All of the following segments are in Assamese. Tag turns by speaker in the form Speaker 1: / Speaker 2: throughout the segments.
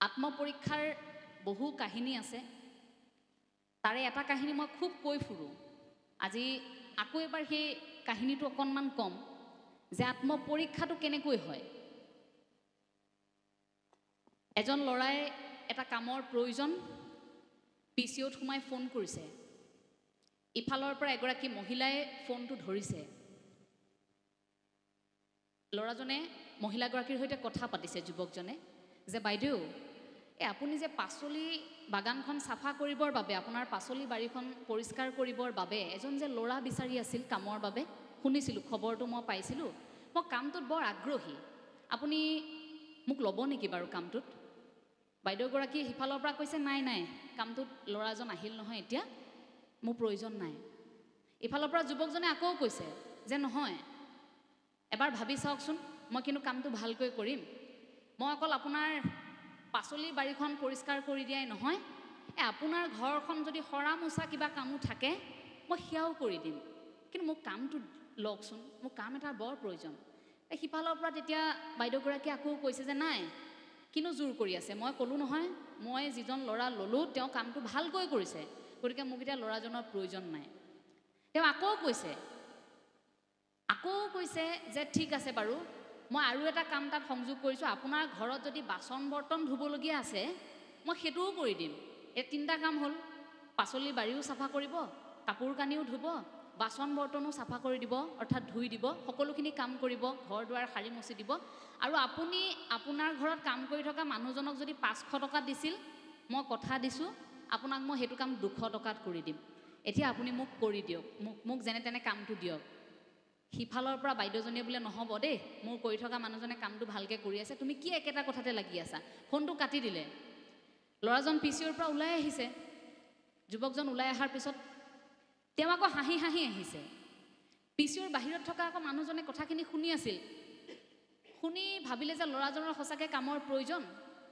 Speaker 1: আত্মপৰীক্ষাৰ বহু কাহিনী আছে তাৰে এটা কাহিনী মই খুব কৈ ফুৰো আজি আকৌ এবাৰ সেই কাহিনীটো অকনমান কম যে আত্মপৰীক্ষাটো কেনেকৈ হয় এজন লৰাই এটা কামৰ প্ৰয়োজন পিচিঅত সোমাই ফোন কৰিছে ইফালৰ পৰা এগৰাকী মহিলাই ফোনটো ধৰিছে লৰাজনে মহিলাগৰাকীৰ সৈতে কথা পাতিছে যুৱকজনে যে বাইদেউ আপুনি যে পাচলি বাগানখন সাফা কৰিবৰ বাবে আপোনাৰ পাচলি বাৰীখন পৰিষ্কাৰ কৰিবৰ বাবে এজন যে লৰা বিচাৰি আছিল কামৰ বাবে শুনিছিলো খবৰটো মই পাইছিলো মই কামটোত বৰ আগ্ৰহী আপুনি মোক ল'ব নেকি বাৰু কামটোত বাইদেউগৰাকী হিফালৰ পৰা কৈছে নাই নাই কামটোত লৰাজন আহিল নহয় এতিয়া মোৰ প্ৰয়োজন নাই ইফালৰ পৰা যুৱকজনে আকৌ কৈছে যে নহয় এবাৰ ভাবি চাওকচোন মই কিন্তু কামটো ভালকৈ কৰিম মই অকল আপোনাৰ পাচলি বাৰীখন পৰিষ্কাৰ কৰি দিয়াই নহয় আপোনাৰ ঘৰখন যদি হৰা মোচা কিবা কামো থাকে মই সেয়াও কৰি দিম কিন্তু মোক কামটো লওকচোন মোক কাম এটা বৰ প্ৰয়োজন হিফালৰ পৰা তেতিয়া বাইদেউগৰাকী আকৌ কৈছে যে নাই কিনো জোৰ কৰি আছে মই ক'লো নহয় মই যিজন ল'ৰা ললো তেওঁ কামটো ভালকৈ কৰিছে গতিকে মোক এতিয়া ল'ৰাজনৰ প্ৰয়োজন নাই তেওঁ আকৌ কৈছে যে ঠিক আছে বাৰু মই আৰু এটা কাম তাত সংযোগ কৰিছো আপোনাৰ ঘৰত যদি বাচন বৰ্তন ধুবলগীয়া আছে মই সেইটোও কৰি দিম এই তিনটা কাম হ'ল পাচলি বাৰীও সাফা কৰিব কাপোৰ কানিও ধুব বাচন বৰ্তনো সাফা কৰি দিব অৰ্থাৎ ধুই দিব সকলোখিনি কাম কৰিব ঘৰ দুৱাৰ সাৰি মচি দিব আৰু আপুনি আপোনাৰ ঘৰত কাম কৰি থকা মানুহজনক যদি 500 টকা দিছিল মই কথা দিছো আপোনাক মই হেতু কাম 200 টকাত কৰি দিম এতিয়া আপুনি মোক কৰি দিয়ক মোক যেনে তেনে কামটো দিয়ক হিফালৰ পৰা বাইদেউজনীয়ে বোলে নহব দেই মোৰ কৰি থকা মানুহজনে কামটো ভালকে কৰি আছে তুমি কি একেটা কথাতে লাগি আছা ফোনটো কাটি দিলে লৰাজন পিচিঅৰ পৰা ওলাই আহিছে যুৱকজন ওলাই অহাৰ পিছত তেওঁ আকৌ হাঁহি আহিছে পিচিঅৰ বাহিৰত থকা আকৌ মানুহজনে কথাখিনি শুনি আছিল শুনি ভাবিলে যে লৰাজনৰ সঁচাকে কামৰ প্ৰয়োজন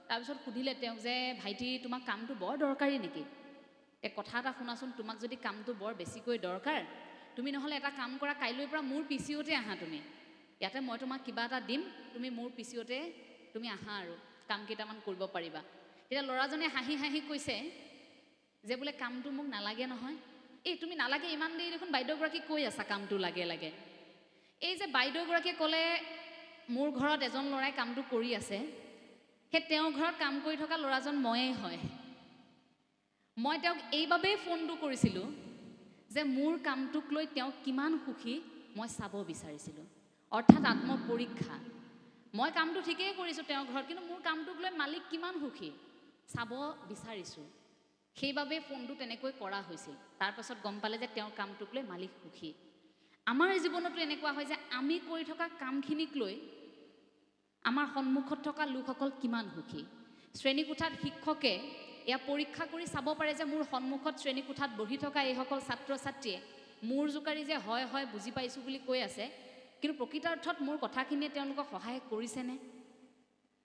Speaker 1: তাৰ পিছত সুধিলে তেওঁক যে ভাইটি তোমাক কামটো বৰ দৰকাৰী নেকি কথা এটা শুনাচোন তোমাক যদি কামটো বৰ বেছিকৈ দৰকাৰ তুমি নহলে এটা কাম কৰা কাইলৈৰ পৰা মোৰ পিচিঅতে আহা তুমি ইয়াতে মই তোমাক কিবা এটা দিম তুমি মোৰ পিচিঅতে তুমি আহা আৰু কাম কেইটামান কৰিব পাৰিবা তেতিয়া লৰাজনে হাঁহি কৈছে যে বোলে কামটো মোক নালাগে নহয় এই তুমি নালাগে ইমান দেৰি দেখোন বাইদেউগৰাকী কৈ আছা কামটো লাগে এই যে বাইদেউগৰাকীয়ে ক'লে মোৰ ঘৰত এজন লৰাই কামটো কৰি আছে হে তেওঁৰ ঘৰত কাম কৰি থকা লৰাজন ময়েই হয় মই তেওঁক এইবাবেই ফোনটো কৰিছিলো যে মোৰ কামটোক লৈ তেওঁ কিমান সুখী মই চাব বিচাৰিছিলো অৰ্থাৎ আত্মপৰীক্ষা মই কামটো ঠিকই কৰিছো তেওঁৰ ঘৰত কিন্তু মোৰ কামটোক লৈ মালিক কিমান সুখী চাব বিচাৰিছো সেইবাবে ফোনটো তেনেকৈ কৰা হৈছিল তাৰ পাছত গম পালে যে তেওঁৰ কামটোক লৈ মালিক সুখী আমাৰ জীৱনতো এনেকুৱা হয় যে আমি কৰি থকা কামখিনিক লৈ আমাৰ সন্মুখত থকা লোকসকল কিমান সুখী শ্ৰেণীকোঠাত শিক্ষকে এয়া পৰীক্ষা কৰি চাব পাৰে যে মোৰ সন্মুখত শ্ৰেণীকোঠাত বহি থকা এইসকল ছাত্ৰ ছাত্ৰীয়ে মোৰ জোকাৰি যে হয় বুজি পাইছো বুলি কৈ আছে কিন্তু প্ৰকৃতাৰ্থত মোৰ কথাখিনিয়ে তেওঁলোকক সহায় কৰিছেনে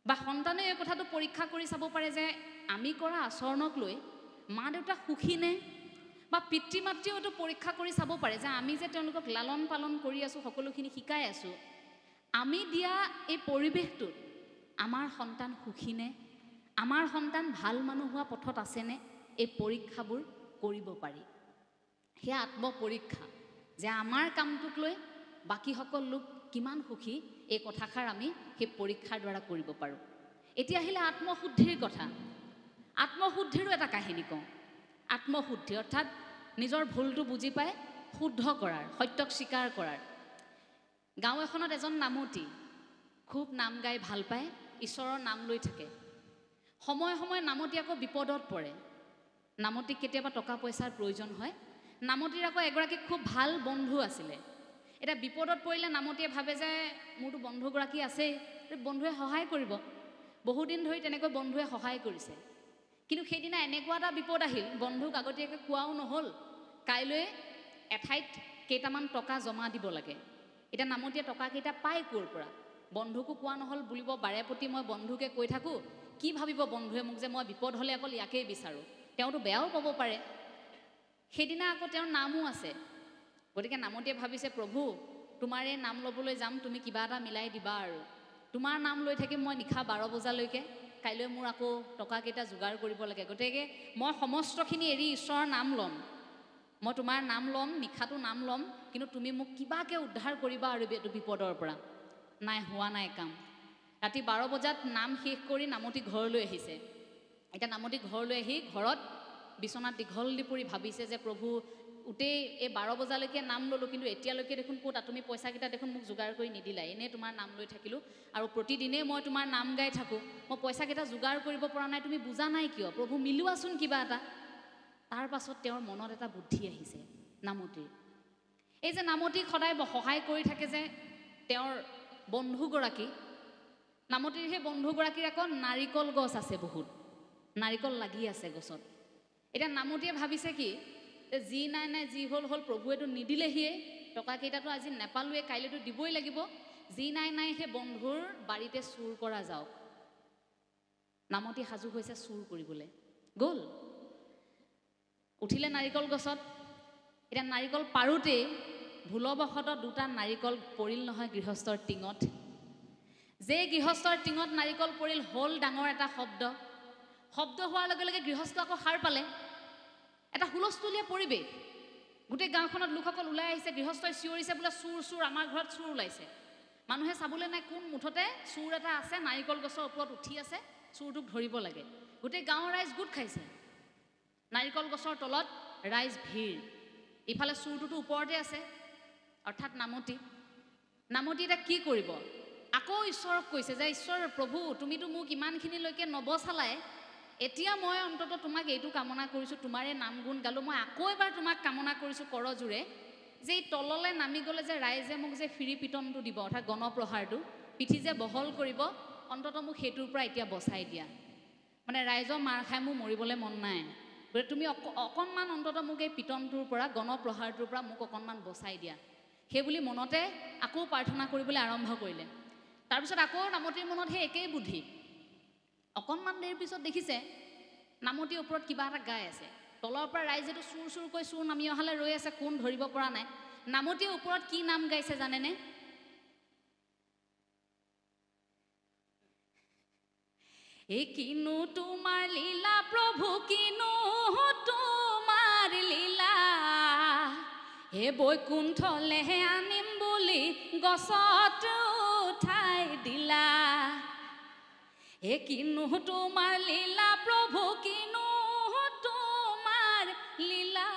Speaker 1: বা সন্তানে এই কথাটো পৰীক্ষা কৰি চাব পাৰে যে আমি কৰা আচৰণক লৈ মা দেউতা সুখী নে বা পিতৃ মাতৃও এইটো পৰীক্ষা কৰি চাব পাৰে যে আমি যে তেওঁলোকক লালন পালন কৰি আছো সকলোখিনি শিকাই আছো আমি দিয়া এই পৰিৱেশটোত আমাৰ সন্তান সুখী নে আমাৰ সন্তান ভাল মানুহ হোৱা পথত আছেনে এই পৰীক্ষাবোৰ কৰিব পাৰি সেয়া আত্মপৰীক্ষা যে আমাৰ কামটোক লৈ বাকী সকল লোক কিমান সুখী এই কথাষাৰ আমি সেই পৰীক্ষাৰ দ্বাৰা কৰিব পাৰো এতিয়া আহিলে আত্মশুদ্ধিৰ কথা আত্মশুদ্ধিৰো এটা কাহিনী কওঁ আত্মশুদ্ধি অৰ্থাৎ নিজৰ ভুলটো বুজি পাই শুদ্ধ কৰাৰ সত্যক স্বীকাৰ কৰাৰ গাঁও এখনত এজন নামতি খুব নাম গাই ভাল পায় ঈশ্বৰৰ নাম লৈ থাকে সময়ে নামতি আকৌ বিপদত পৰে নামতিক কেতিয়াবা টকা পইচাৰ প্ৰয়োজন হয় নামতিৰ আকৌ এগৰাকী খুব ভাল বন্ধু আছিলে এটা বিপদত পৰিলে নামতিয়ে ভাবে যে মোৰটো বন্ধুগৰাকী আছে বন্ধুৱে সহায় কৰিব বহুদিন ধৰি তেনেকৈ বন্ধুৱে সহায় কৰিছে কিন্তু সেইদিনা এনেকুৱা এটা বিপদ আহিল বন্ধুক আগতীয়াকৈ কোৱাও নহল কাইলৈ এঠাইত কেইটামান টকা জমা দিব লাগে এটা নামতিয়ে টকা কেইটা পায় ক'ৰ পৰা বন্ধুকো কোৱা নহল বুলিব বাৰেপতি মই বন্ধুকে কৈ থাকো কি ভাবিব বন্ধুৱে মোক যে মই বিপদ হলে অকল ইয়াকেই বিচাৰো তেওঁতো বেয়াও পাব পাৰে সেইদিনা আকৌ তেওঁৰ নামো আছে গতিকে নামতিয়ে ভাবিছে প্ৰভু তোমাৰ এই নাম ল'বলৈ যাম তুমি কিবা এটা মিলাই দিবা আৰু তোমাৰ নাম লৈ থাকিম মই নিশা 12 বজালৈকে, কাইলৈ মোৰ আকৌ টকাকেইটা যোগাৰ কৰিব লাগে, গতিকে মই সমস্তখিনি এৰি ঈশ্বৰৰ নাম ল'ম, মই তোমাৰ নাম ল'ম, নিশাটো নাম ল'ম, কিন্তু তুমি মোক কিবাকৈ উদ্ধাৰ কৰিবা আৰু এইটো বিপদৰ পৰা। নাই, হোৱা নাই কাম। ৰাতি 12 বজাত নাম শেষ কৰি নামতি ঘৰলৈ আহিছে। এতিয়া নামতি ঘৰলৈ আহি ঘৰত বিচনাত দীঘল দি পৰি ভাবিছে যে প্ৰভু, গোটেই এই 12 বজালৈকে নাম ল'লোঁ, কিন্তু এতিয়ালৈকে দেখোন ক'ত তুমি পইচাকেইটা দেখোন মোক যোগাৰ কৰি নিদিলা, এনেই তোমাৰ নাম লৈ থাকিলোঁ আৰু প্ৰতিদিনেই মই তোমাৰ নাম গাই থাকোঁ, মই পইচাকেইটা যোগাৰ কৰিব পৰা নাই, তুমি বুজা নাই কিয়? প্ৰভু মিলোৱাচোন কিবা এটা। তাৰ পাছত তেওঁৰ মনত এটা বুদ্ধি আহিছে নামতিৰ। এই যে নামতিক সদায় সহায় কৰি থাকে যে তেওঁৰ বন্ধুগৰাকী, নামতিৰ সেই বন্ধুগৰাকীৰ আকৌ নাৰিকল গছ আছে, বহুত নাৰিকল লাগি আছে গছত। এতিয়া নামতিয়ে ভাবিছে কি, যি নাই নাই যি হ'ল হ'ল, প্ৰভুৱেতো নিদিলেহিয়ে, টকাকেইটাতো আজি নেপালোৱে, কাইলৈতো দিবই লাগিব, যি নাই নাই সেই বন্ধুৰ বাৰীতে চুৰ কৰা যাওক। নামতি সাজু হৈছে চুৰ কৰিবলৈ, গ'ল উঠিলে নাৰিকল গছত। এতিয়া নাৰিকল পাৰোঁতেই ভুলবশতঃ 2টা নাৰিকল পৰিল নহয় গৃহস্থৰ টিঙত। যে গৃহস্থৰ টিঙত নাৰিকল পৰিল, হ'ল ডাঙৰ এটা শব্দ হোৱাৰ লগে লগে গৃহস্থ আকৌ সাৰ পালে। এটা হুলস্থুলীয়া পৰিৱেশ, গোটেই গাঁওখনত লোকসকল ওলাই আহিছে, গৃহস্থই চিঞৰিছে বোলে চুৰ চুৰ, আমাৰ ঘৰত চুৰ ওলাইছে। মানুহে চাবলৈ নাই কোন মুঠতে চুৰ এটা আছে, নাৰিকল গছৰ ওপৰত উঠি আছে, চুৰটোক ধৰিব লাগে। গোটেই গাঁৱৰ ৰাইজ গোট খাইছে, নাৰিকল গছৰ তলত ৰাইজ ভিৰ, ইফালে চুৰটোতো ওপৰতে আছে, অৰ্থাৎ নামতি এতিয়া কি কৰিব? আকৌ ঈশ্বৰক কৈছে যে ঈশ্বৰ প্ৰভু, তুমিতো মোক ইমানখিনিলৈকে নবচালাই, এতিয়া মই অন্ততঃ তোমাক এইটো কামনা কৰিছোঁ, তোমাৰে নাম গুণ গালোঁ, মই আকৌ এবাৰ তোমাক কামনা কৰিছোঁ কৰজোৰে, যে এই তললৈ নামি গ'লে যে ৰাইজে মোক যে ফিৰি পিটনটো দিব, অৰ্থাৎ গণপ্ৰহাৰটো, পিঠি যে বহল কৰিব, অন্ততঃ মোক সেইটোৰ পৰা এতিয়া বচাই দিয়া। মানে ৰাইজৰ মাৰ খাই মোৰ মৰিবলৈ মন নাই, গতিকে তুমি অকণমান অন্ততঃ মোক এই পিটনটোৰ পৰা, গণপ্ৰহাৰটোৰ পৰা মোক অকণমান বচাই দিয়া। সেইবুলি মনতে আকৌ প্ৰাৰ্থনা কৰিবলৈ আৰম্ভ কৰিলে। তাৰপিছত আকৌ নামতিৰ মনত সেই একেই বুদ্ধি। অকণমান দেৰিৰ পিছত দেখিছে নামতিৰ ওপৰত কিবা এটা গাই আছে, তলৰ পৰা ৰাইজেতো চুৰ চুৰকৈ চুৰ নামি অহালৈ ৰৈ আছে, কোন ধৰিব পৰা নাই। নামতিৰ ওপৰত কি নাম গাইছে জানেনে? এই কিনো তোমাৰ লীলা প্ৰভু, কিনো তোমাৰ লীলা, হে বৈকুণ্ঠলেহে আনিম বুলি গছত উঠাই দিলা। হে কিনো তোমাৰ লীলা প্ৰভু, কিনো তোমাৰ লীলা,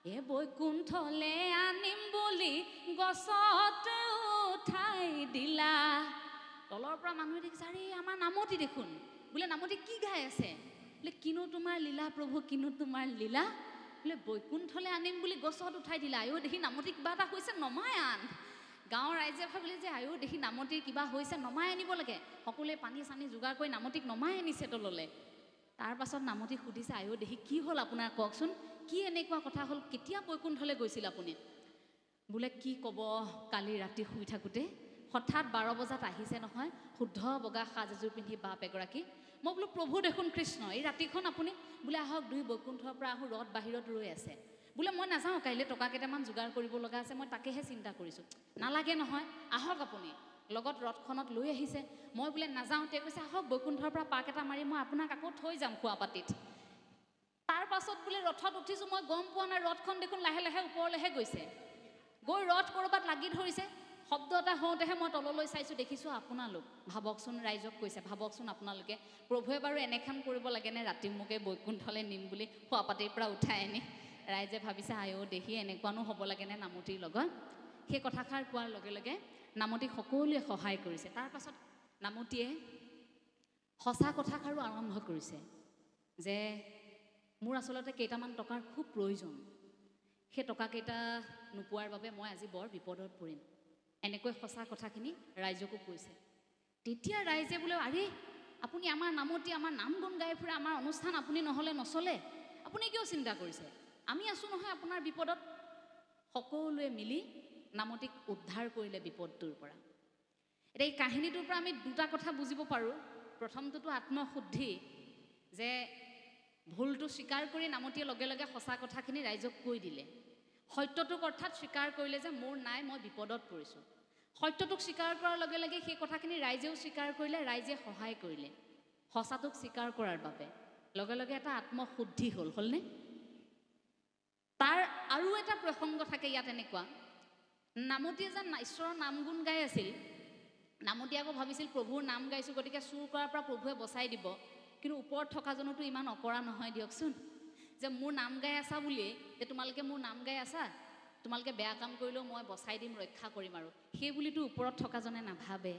Speaker 1: হে বৈকুণ্ঠলে আনিম বুলি গছত উঠাই দিলা। তলৰ পৰা মানুহে দেখিছে, আৰে আমাৰ নামতি দেখোন, বোলে নামতি কি গাই আছে? বোলে কিনো তোমাৰ লীলা প্ৰভু, কিনো তোমাৰ লীলা, বোলে বৈকুণ্ঠলে আনিম বুলি গছত উঠাই দিলা। আয়ো দেখি নামতি কিবা এটা হৈছে, নমাই আন। গাঁৱৰ ৰাইজে ভাবিলে যে আয়ো দেখি নামতিৰ কিবা হৈছে, নমাই আনিব লাগে। সকলোৱে পানী চানী যোগাৰ কৰি নামতিক নমাই আনিছে তললৈ। তাৰ পাছত নামতিক সুধিছে, আয়ো দেখি কি হ'ল আপোনাৰ, কওকচোন কি এনেকুৱা কথা হ'ল, কেতিয়া বৈকুণ্ঠলৈ গৈছিল আপুনি? বোলে কি ক'ব, কালি ৰাতি শুই থাকোঁতে হঠাৎ 12 বজাত আহিছে নহয়, শুদ্ধ বগা সাজ এযোৰ পিন্ধি বাপ এগৰাকী। মই বোলো প্ৰভু দেখোন কৃষ্ণ, এই ৰাতিখন আপুনি? বোলে আহক, 2 বৈকুণ্ঠৰ পৰা আহোঁ, ৰথ বাহিৰত ৰৈ আছে। বোলে মই নাযাওঁ, কাইলৈ টকা কেইটামান যোগাৰ কৰিব লগা আছে, মই তাকেহে চিন্তা কৰিছোঁ। নালাগে নহয়, আহক আপুনি, লগত ৰথখনত লৈ আহিছে। মই বোলে নাযাওঁ, তেওঁ কৈছে আহক, বৈকুণ্ঠৰ পৰা পাক এটা মাৰি মই আপোনাক আকৌ থৈ যাম খোৱাপাতিত। তাৰ পাছত বোলে ৰথত উঠিছোঁ, মই গম পোৱা নাই, ৰথখন দেখোন লাহে লাহে ওপৰলৈহে গৈছে, গৈ ৰথ ক'ৰবাত লাগি ধৰিছে। শব্দ এটা হওঁতেহে মই তললৈ চাইছোঁ, দেখিছোঁ আপোনালোক। ভাবকচোন, ৰাইজক কৈছে, ভাবকচোন আপোনালোকে, প্ৰভুৱে বাৰু এনেখন কৰিব লাগেনে, ৰাতি মোকে বৈকুণ্ঠলৈ নিম বুলি খোৱাপাতিৰ পৰা উঠাই আনি? ৰাইজে ভাবিছে, আয়ো দেখি এনেকুৱানো হ'ব লাগেনে নামতিৰ লগত? সেই কথাষাৰ কোৱাৰ লগে লগে নামতিক সকলোৱে সহায় কৰিছে। তাৰ পাছত নামতিয়ে সঁচা কথাষাৰো আৰম্ভ কৰিছে যে মোৰ আচলতে কেইটামান টকাৰ খুব প্ৰয়োজন, সেই টকাকেইটা নোপোৱাৰ বাবে মই আজি বৰ বিপদত পৰিম, এনেকৈ সঁচা কথাখিনি ৰাইজকো কৈছে। তেতিয়া ৰাইজে বোলে, আৰে আপুনি আমাৰ নামতি, আমাৰ নাম গুণ গাই ফুৰে, আমাৰ অনুষ্ঠান আপুনি নহ'লে নচলে, আপুনি কিয় চিন্তা কৰিছে, আমি আছোঁ নহয় আপোনাৰ বিপদত। সকলোৱে মিলি নামতিক উদ্ধাৰ কৰিলে বিপদটোৰ পৰা। এতিয়া এই কাহিনীটোৰ পৰা আমি 2টা কথা বুজিব পাৰোঁ। প্ৰথমটোতো আত্মশুদ্ধি, যে ভুলটো স্বীকাৰ কৰি নামতিয়ে লগে লগে সঁচা কথাখিনি ৰাইজক কৈ দিলে। সত্যটোক অৰ্থাৎ স্বীকাৰ কৰিলে যে মোৰ নাই, মই বিপদত পৰিছোঁ। সত্যটোক স্বীকাৰ কৰাৰ লগে লগে সেই কথাখিনি ৰাইজেও স্বীকাৰ কৰিলে, ৰাইজে সহায় কৰিলে সঁচাটোক স্বীকাৰ কৰাৰ বাবে। লগে লগে এটা আত্মশুদ্ধি হ'লনে? তাৰ আৰু এটা প্ৰসংগ থাকে ইয়াত এনেকুৱা, নামতীয়ে যেন ঈশ্বৰৰ নাম গুণ গাই আছিল। নামতীয়ে আকৌ ভাবিছিল প্ৰভুৰ নাম গাইছোঁ গতিকে চুৰ কৰাৰ পৰা প্ৰভুৱে বচাই দিব। কিন্তু ওপৰত থকাজনতো ইমান অকৰা নহয় দিয়কচোন, যে মোৰ নাম গাই আছা বুলিয়েই যে তোমালোকে মোৰ নাম গাই আছা, তোমালোকে বেয়া কাম কৰিলেও মই বচাই দিম, ৰক্ষা কৰিম আৰু সেই বুলিতো ওপৰত থকাজনে নাভাবে।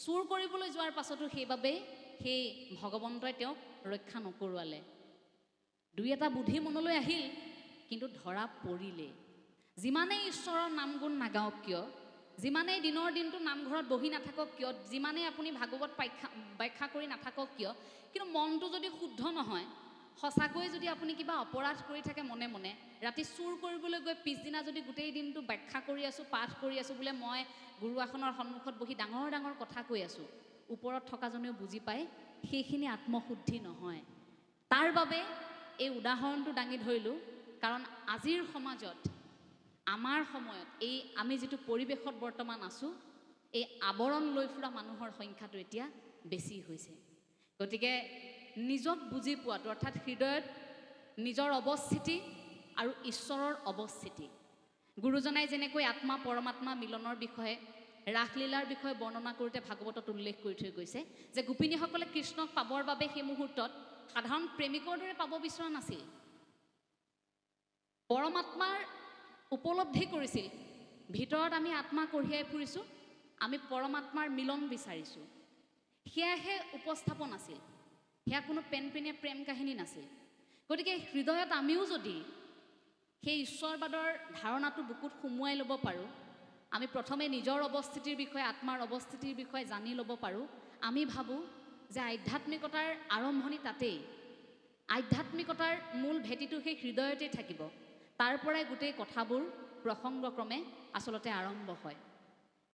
Speaker 1: চুৰ কৰিবলৈ যোৱাৰ পাছতো সেইবাবে সেই ভগৱন্তই তেওঁক ৰক্ষা নকৰোৱালে। দুই এটা বুদ্ধি মনলৈ আহিল, কিন্তু ধৰা পৰিলে। যিমানেই ঈশ্বৰৰ নাম গুণ নাগাওক কিয়, যিমানেই দিনৰ দিনটো নামঘৰত বহি নাথাকক কিয়, যিমানেই আপুনি ভাগৱত ব্যাখ্যা কৰি নাথাকক কিয়, কিন্তু মনটো যদি শুদ্ধ নহয়, সঁচাকৈ যদি আপুনি কিবা অপৰাধ কৰি থাকে মনে মনে, ৰাতি চুৰ কৰিবলৈ গৈ পিছদিনা যদি গোটেই দিনটো ব্যাখ্যা কৰি আছোঁ, পাঠ কৰি আছোঁ, বোলে মই গুৰু আসনৰ সন্মুখত বহি ডাঙৰ ডাঙৰ কথা কৈ আছোঁ, ওপৰত থকাজনেও বুজি পায় সেইখিনি আত্মশুদ্ধি নহয়। তাৰ বাবে এই উদাহৰণটো দাঙি ধৰিলোঁ, কাৰণ আজিৰ সমাজত, আমাৰ সময়ত, এই আমি যিটো পৰিৱেশত বৰ্তমান আছোঁ, এই আৱৰণ লৈ ফুৰা মানুহৰ সংখ্যাটো এতিয়া বেছি হৈছে। গতিকে নিজক বুজি পোৱাটো, অৰ্থাৎ হৃদয়ত নিজৰ অৱস্থিতি আৰু ঈশ্বৰৰ অৱস্থিতি। গুৰুজনাই যেনেকৈ আত্মা পৰমাত্মা মিলনৰ বিষয়ে, ৰাসলীলাৰ বিষয়ে বৰ্ণনা কৰোঁতে ভাগৱতত উল্লেখ কৰি থৈ গৈছে যে গোপিনীসকলে কৃষ্ণক পাবৰ বাবে সেই মুহূৰ্তত সাধাৰণ প্ৰেমিকৰ দৰে পাব বিচৰা নাছিল, পৰমাত্মাৰ উপলব্ধি কৰিছিল। ভিতৰত আমি আত্মা কঢ়িয়াই ফুৰিছোঁ, আমি পৰমাত্মাৰ মিলন বিচাৰিছোঁ, সেয়াহে উপস্থাপন আছিল, সেয়া কোনো পেনপেনীয়া প্ৰেম কাহিনী নাছিল। গতিকে হৃদয়ত আমিও যদি সেই ঈশ্বৰবাদৰ ধাৰণাটো বুকুত সুমুৱাই ল'ব পাৰোঁ, আমি প্ৰথমে নিজৰ অৱস্থিতিৰ বিষয়ে, আত্মাৰ অৱস্থিতিৰ বিষয়ে জানি ল'ব পাৰোঁ, আমি ভাবোঁ যে আধ্যাত্মিকতাৰ আৰম্ভণি তাতেই, আধ্যাত্মিকতাৰ মূল ভেটিটো সেই হৃদয়তেই থাকিব। তাৰ পৰাই গোটেই কথাবোৰ প্ৰসংগক্ৰমে আচলতে আৰম্ভ হয়।